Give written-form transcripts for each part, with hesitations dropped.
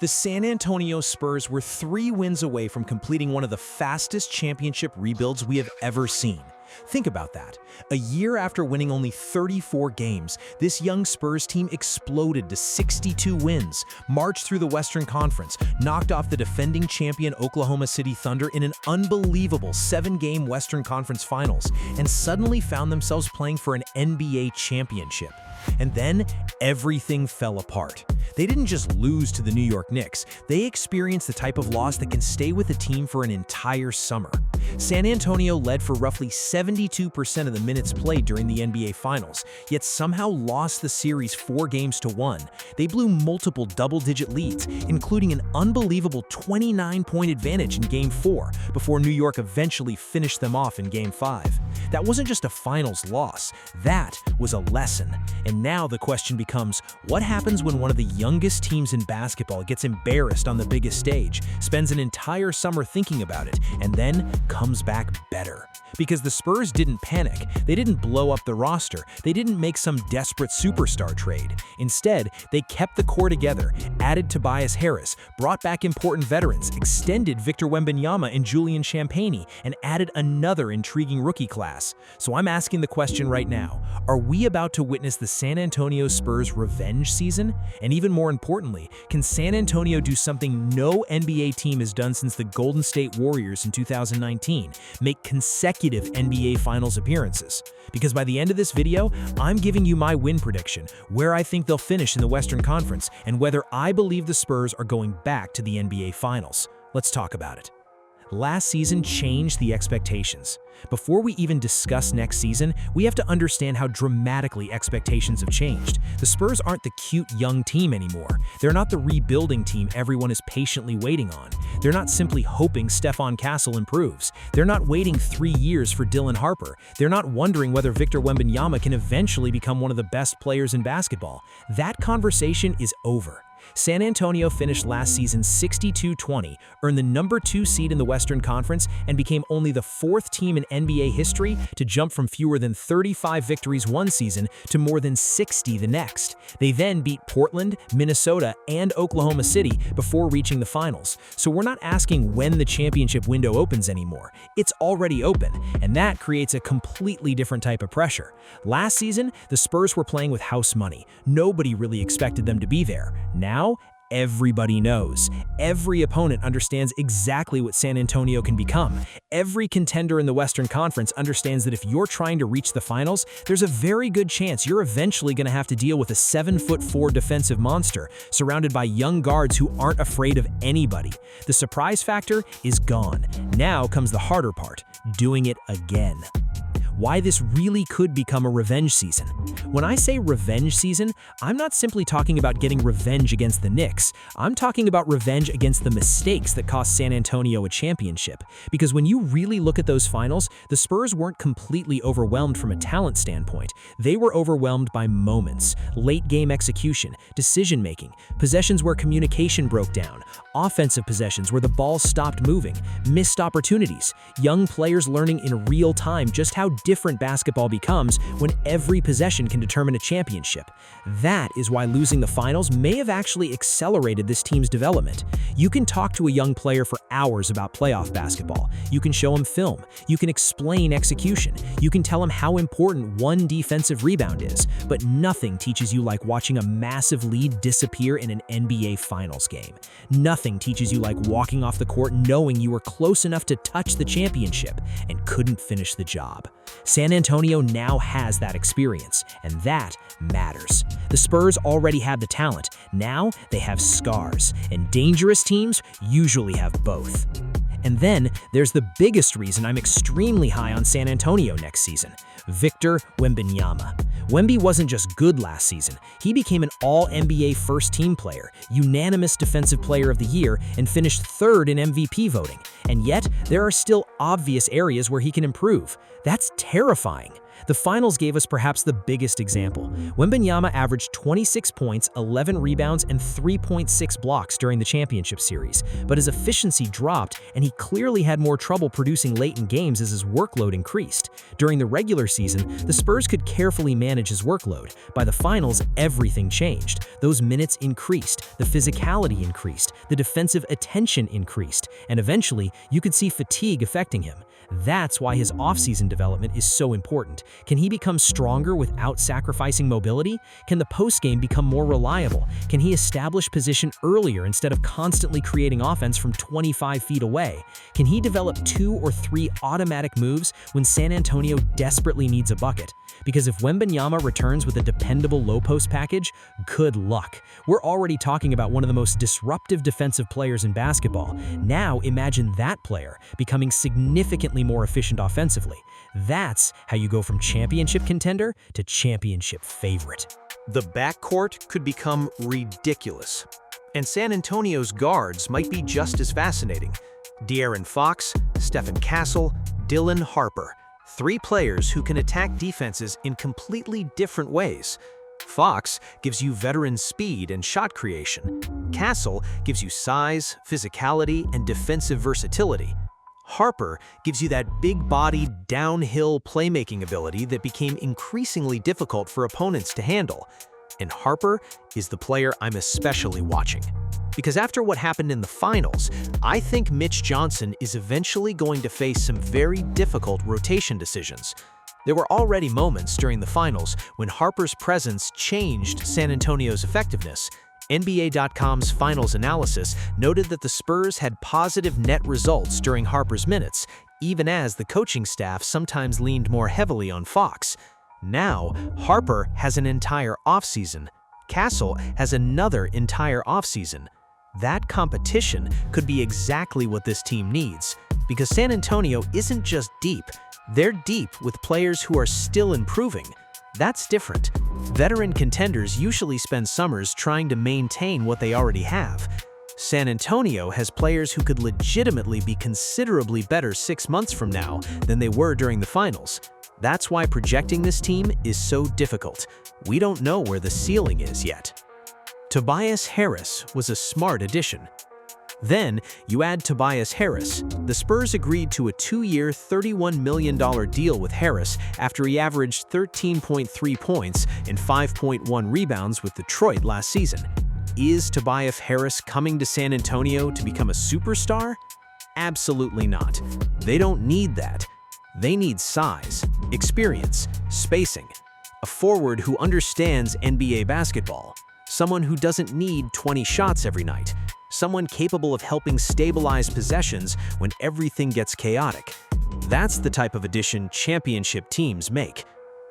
The San Antonio Spurs were 3 wins away from completing one of the fastest championship rebuilds we have ever seen. Think about that. A year after winning only 34 games, this young Spurs team exploded to 62 wins, marched through the Western Conference, knocked off the defending champion Oklahoma City Thunder in an unbelievable 7-game Western Conference Finals, and suddenly found themselves playing for an NBA championship. And then, everything fell apart. They didn't just lose to the New York Knicks, they experienced the type of loss that can stay with a team for an entire summer. San Antonio led for roughly 72% of the minutes played during the NBA Finals, yet somehow lost the series 4-1. They blew multiple double-digit leads, including an unbelievable 29-point advantage in Game 4, before New York eventually finished them off in Game 5. That wasn't just a finals loss, that was a lesson. And now the question becomes, what happens when one of the youngest teams in basketball gets embarrassed on the biggest stage, spends an entire summer thinking about it, and then comes back better? Because the Spurs didn't panic, they didn't blow up the roster, they didn't make some desperate superstar trade. Instead, they kept the core together, added Tobias Harris, brought back important veterans, extended Victor Wembanyama and Julian Champagnie, and added another intriguing rookie class. So I'm asking the question right now, are we about to witness the San Antonio Spurs revenge season? And even more importantly, can San Antonio do something no NBA team has done since the Golden State Warriors in 2019, make consecutive NBA Finals appearances? Because by the end of this video, I'm giving you my win prediction, where I think they'll finish in the Western Conference, and whether I believe the Spurs are going back to the NBA Finals. Let's talk about it. Last season changed the expectations. Before we even discuss next season, we have to understand how dramatically expectations have changed. The Spurs aren't the cute young team anymore. They're not the rebuilding team everyone is patiently waiting on. They're not simply hoping Stephon Castle improves. They're not waiting 3 years for Dylan Harper. They're not wondering whether Victor Wembanyama can eventually become one of the best players in basketball. That conversation is over. San Antonio finished last season 62-20, earned the number 2 seed in the Western Conference, and became only the 4th team in NBA history to jump from fewer than 35 victories one season to more than 60 the next. They then beat Portland, Minnesota, and Oklahoma City before reaching the finals. So we're not asking when the championship window opens anymore. It's already open, and that creates a completely different type of pressure. Last season, the Spurs were playing with house money. Nobody really expected them to be there. Now, everybody knows. Every opponent understands exactly what San Antonio can become. Every contender in the Western Conference understands that if you're trying to reach the finals, there's a very good chance you're eventually going to have to deal with a 7'4" defensive monster, surrounded by young guards who aren't afraid of anybody. The surprise factor is gone. Now comes the harder part, doing it again. Why this really could become a revenge season. When I say revenge season, I'm not simply talking about getting revenge against the Knicks. I'm talking about revenge against the mistakes that cost San Antonio a championship. Because when you really look at those finals, the Spurs weren't completely overwhelmed from a talent standpoint. They were overwhelmed by moments, late-game execution, decision-making, possessions where communication broke down, offensive possessions where the ball stopped moving, missed opportunities, young players learning in real time just how different basketball becomes when every possession can determine a championship. That is why losing the finals may have actually accelerated this team's development. You can talk to a young player for hours about playoff basketball. You can show him film. You can explain execution. You can tell him how important one defensive rebound is, but nothing teaches you like watching a massive lead disappear in an NBA Finals game. Nothing teaches you like walking off the court knowing you were close enough to touch the championship and couldn't finish the job. San Antonio now has that experience, and that matters. The Spurs already had the talent. Now they have scars, and dangerous teams usually have both. And then there's the biggest reason I'm extremely high on San Antonio next season: Victor Wembanyama. Wemby wasn't just good last season, he became an All-NBA first-team player, unanimous Defensive Player of the Year, and finished 3rd in MVP voting. And yet, there are still obvious areas where he can improve. That's terrifying. The finals gave us perhaps the biggest example. Wembanyama averaged 26 points, 11 rebounds, and 3.6 blocks during the championship series, but his efficiency dropped and he clearly had more trouble producing late in games as his workload increased. During the regular season, the Spurs could carefully manage his workload. By the finals, everything changed. Those minutes increased, the physicality increased, the defensive attention increased, and eventually, you could see fatigue affecting him. That's why his offseason development is so important. Can he become stronger without sacrificing mobility? Can the postgame become more reliable? Can he establish position earlier instead of constantly creating offense from 25 feet away? Can he develop 2 or 3 automatic moves when San Antonio desperately needs a bucket? Because if Wembanyama returns with a dependable low-post package, good luck. We're already talking about one of the most disruptive defensive players in basketball. Now imagine that player becoming significantly more efficient offensively. That's how you go from championship contender to championship favorite. The backcourt could become ridiculous. And San Antonio's guards might be just as fascinating. De'Aaron Fox, Stephen Castle, Dylan Harper. 3 players who can attack defenses in completely different ways. Fox gives you veteran speed and shot creation. Castle gives you size, physicality, and defensive versatility. Harper gives you that big-bodied, downhill playmaking ability that became increasingly difficult for opponents to handle. And Harper is the player I'm especially watching. Because after what happened in the finals, I think Mitch Johnson is eventually going to face some very difficult rotation decisions. There were already moments during the finals when Harper's presence changed San Antonio's effectiveness. NBA.com's finals analysis noted that the Spurs had positive net results during Harper's minutes, even as the coaching staff sometimes leaned more heavily on Fox. Now, Harper has an entire offseason. Castle has another entire offseason. That competition could be exactly what this team needs, because San Antonio isn't just deep, they're deep with players who are still improving. That's different. Veteran contenders usually spend summers trying to maintain what they already have. San Antonio has players who could legitimately be considerably better 6 months from now than they were during the finals. That's why projecting this team is so difficult. We don't know where the ceiling is yet. Tobias Harris was a smart addition. Then, you add Tobias Harris. The Spurs agreed to a 2-year, $31 million deal with Harris after he averaged 13.3 points and 5.1 rebounds with Detroit last season. Is Tobias Harris coming to San Antonio to become a superstar? Absolutely not. They don't need that. They need size, experience, spacing, a forward who understands NBA basketball, someone who doesn't need 20 shots every night, someone capable of helping stabilize possessions when everything gets chaotic. That's the type of addition championship teams make.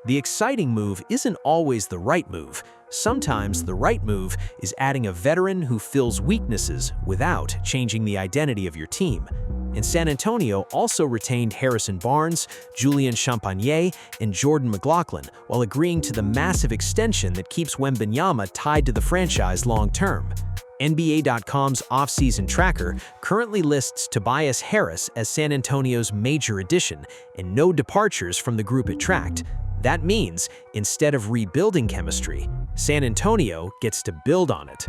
The exciting move isn't always the right move. Sometimes the right move is adding a veteran who fills weaknesses without changing the identity of your team. And San Antonio also retained Harrison Barnes, Julian Champagnie, and Jordan McLaughlin while agreeing to the massive extension that keeps Wembanyama tied to the franchise long-term. NBA.com's off-season tracker currently lists Tobias Harris as San Antonio's major addition and no departures from the group it tracked. That means, instead of rebuilding chemistry, San Antonio gets to build on it.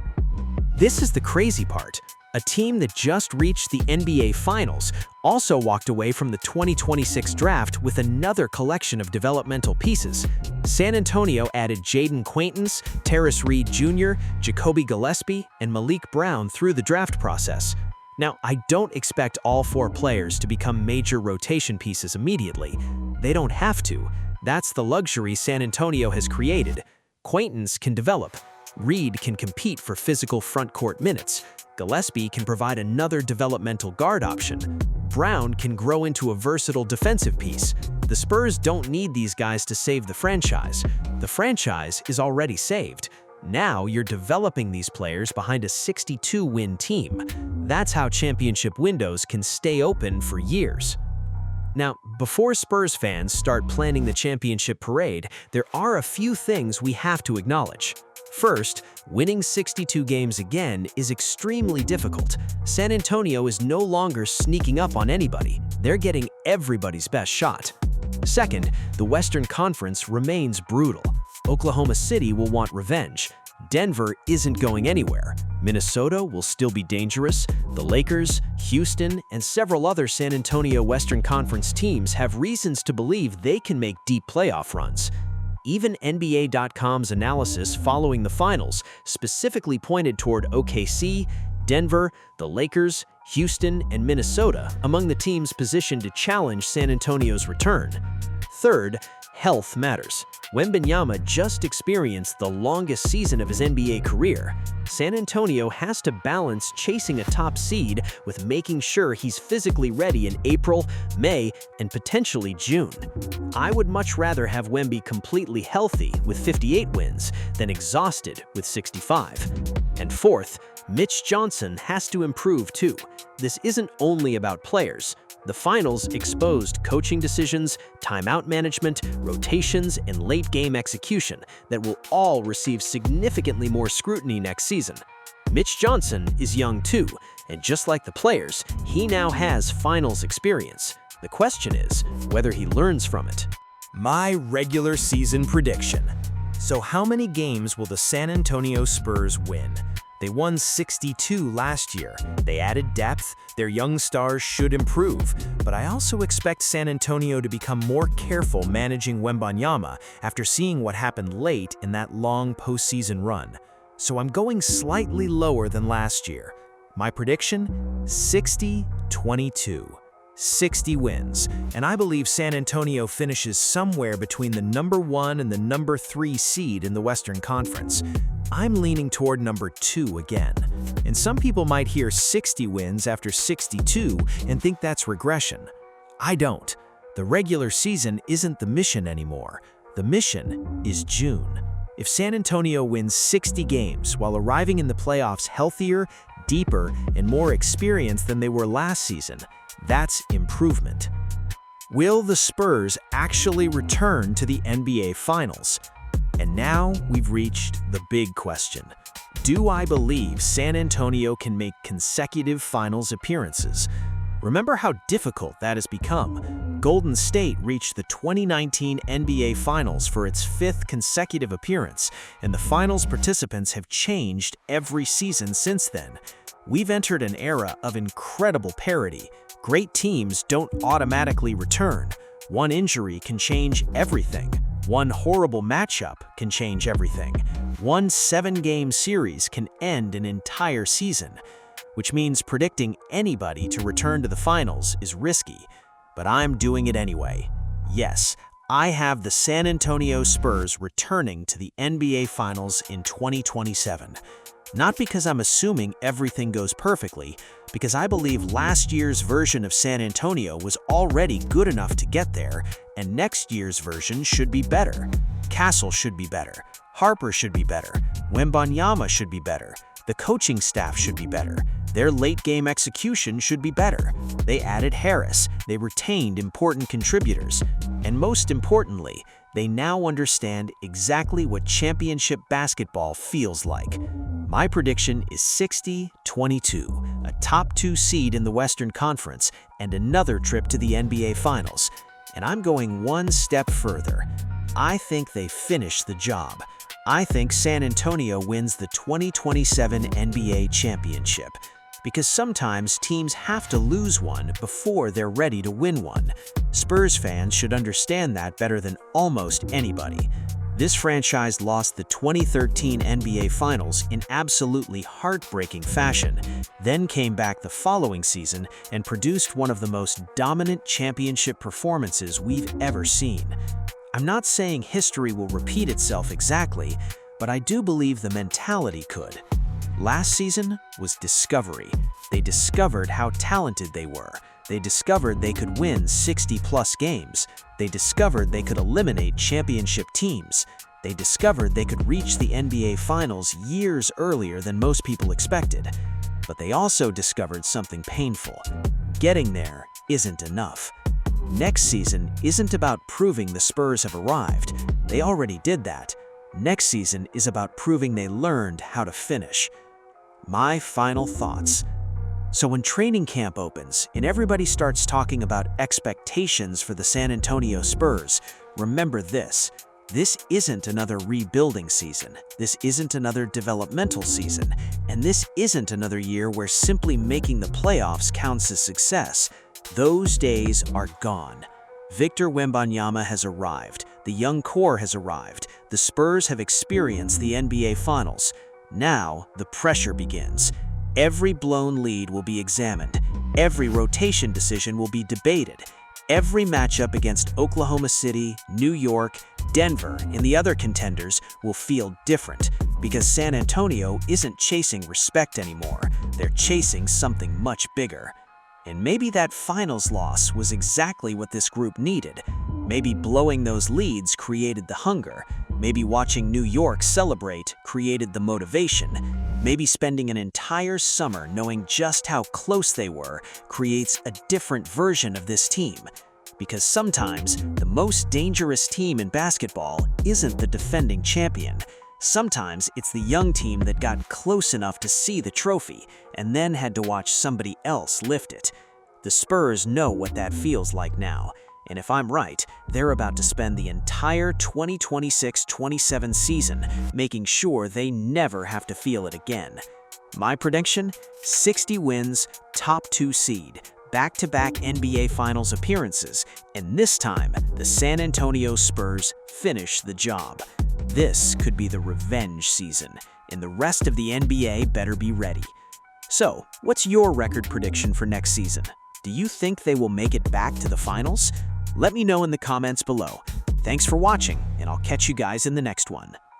This is the crazy part. A team that just reached the NBA Finals also walked away from the 2026 draft with another collection of developmental pieces. San Antonio added Jaden Quaintance, Terrace Reed Jr., Jacoby Gillespie, and Malik Brown through the draft process. Now, I don't expect all 4 players to become major rotation pieces immediately. They don't have to. That's the luxury San Antonio has created. Quaintance can develop. Reed can compete for physical front-court minutes. Gillespie can provide another developmental guard option. Brown can grow into a versatile defensive piece. The Spurs don't need these guys to save the franchise. The franchise is already saved. Now you're developing these players behind a 62-win team. That's how championship windows can stay open for years. Now, before Spurs fans start planning the championship parade, there are a few things we have to acknowledge. First, winning 62 games again is extremely difficult. San Antonio is no longer sneaking up on anybody. They're getting everybody's best shot. Second, the Western Conference remains brutal. Oklahoma City will want revenge. Denver isn't going anywhere. Minnesota will still be dangerous. The Lakers, Houston, and several other San Antonio Western Conference teams have reasons to believe they can make deep playoff runs. Even NBA.com's analysis following the finals specifically pointed toward OKC, Denver, the Lakers, Houston, and Minnesota among the teams positioned to challenge San Antonio's return. Third, health matters. Wembanyama just experienced the longest season of his NBA career. San Antonio has to balance chasing a top seed with making sure he's physically ready in April, May, and potentially June. I would much rather have Wemby completely healthy with 58 wins than exhausted with 65. And fourth, Mitch Johnson has to improve too. This isn't only about players. The finals exposed coaching decisions, timeout management, rotations, and late-game execution that will all receive significantly more scrutiny next season. Mitch Johnson is young too, and just like the players, he now has finals experience. The question is whether he learns from it. My regular season prediction. So how many games will the San Antonio Spurs win? They won 62 last year. They added depth, their young stars should improve, but I also expect San Antonio to become more careful managing Wembanyama after seeing what happened late in that long postseason run. So I'm going slightly lower than last year. My prediction? 60-22. 60 wins, and I believe San Antonio finishes somewhere between the number 1 and the number 3 seed in the Western Conference. I'm leaning toward number 2 again. And some people might hear 60 wins after 62 and think that's regression. I don't. The regular season isn't the mission anymore. The mission is June. If San Antonio wins 60 games while arriving in the playoffs healthier, deeper, and more experienced than they were last season, that's improvement. Will the Spurs actually return to the NBA Finals? And now we've reached the big question. Do I believe San Antonio can make consecutive finals appearances? Remember how difficult that has become. Golden State reached the 2019 NBA Finals for its 5th consecutive appearance, and the finals participants have changed every season since then. We've entered an era of incredible parity. Great teams don't automatically return. One injury can change everything. One horrible matchup can change everything. One 7-game series can end an entire season, which means predicting anybody to return to the finals is risky. But I'm doing it anyway. Yes, I have the San Antonio Spurs returning to the NBA Finals in 2027. Not because I'm assuming everything goes perfectly, because I believe last year's version of San Antonio was already good enough to get there, and next year's version should be better. Castle should be better. Harper should be better. Wembanyama should be better. The coaching staff should be better. Their late-game execution should be better. They added Harris. They retained important contributors. And most importantly, they now understand exactly what championship basketball feels like. My prediction is 60-22, a top 2 seed in the Western Conference, and another trip to the NBA Finals. And I'm going one step further. I think they finish the job. I think San Antonio wins the 2027 NBA Championship. Because sometimes teams have to lose one before they're ready to win one. Spurs fans should understand that better than almost anybody. This franchise lost the 2013 NBA Finals in absolutely heartbreaking fashion, then came back the following season and produced one of the most dominant championship performances we've ever seen. I'm not saying history will repeat itself exactly, but I do believe the mentality could. Last season was discovery. They discovered how talented they were. They discovered they could win 60-plus games. They discovered they could eliminate championship teams. They discovered they could reach the NBA Finals years earlier than most people expected. But they also discovered something painful. Getting there isn't enough. Next season isn't about proving the Spurs have arrived. They already did that. Next season is about proving they learned how to finish. My final thoughts. So when training camp opens and everybody starts talking about expectations for the San Antonio Spurs, remember this. This isn't another rebuilding season, this isn't another developmental season, and this isn't another year where simply making the playoffs counts as success. Those days are gone. Victor Wembanyama has arrived, the young core has arrived, the Spurs have experienced the NBA Finals. Now, the pressure begins. Every blown lead will be examined, every rotation decision will be debated, every matchup against Oklahoma City, New York, Denver, and the other contenders will feel different because San Antonio isn't chasing respect anymore, they're chasing something much bigger. And maybe that finals loss was exactly what this group needed. Maybe blowing those leads created the hunger. Maybe watching New York celebrate created the motivation. Maybe spending an entire summer knowing just how close they were creates a different version of this team. Because sometimes the most dangerous team in basketball isn't the defending champion. Sometimes it's the young team that got close enough to see the trophy and then had to watch somebody else lift it. The Spurs know what that feels like now, and if I'm right, they're about to spend the entire 2026-27 season making sure they never have to feel it again. My prediction? 60 wins, top 2 seed, back-to-back NBA Finals appearances, and this time, the San Antonio Spurs finish the job. This could be the revenge season, and the rest of the NBA better be ready. So, what's your record prediction for next season? Do you think they will make it back to the finals? Let me know in the comments below. Thanks for watching, and I'll catch you guys in the next one.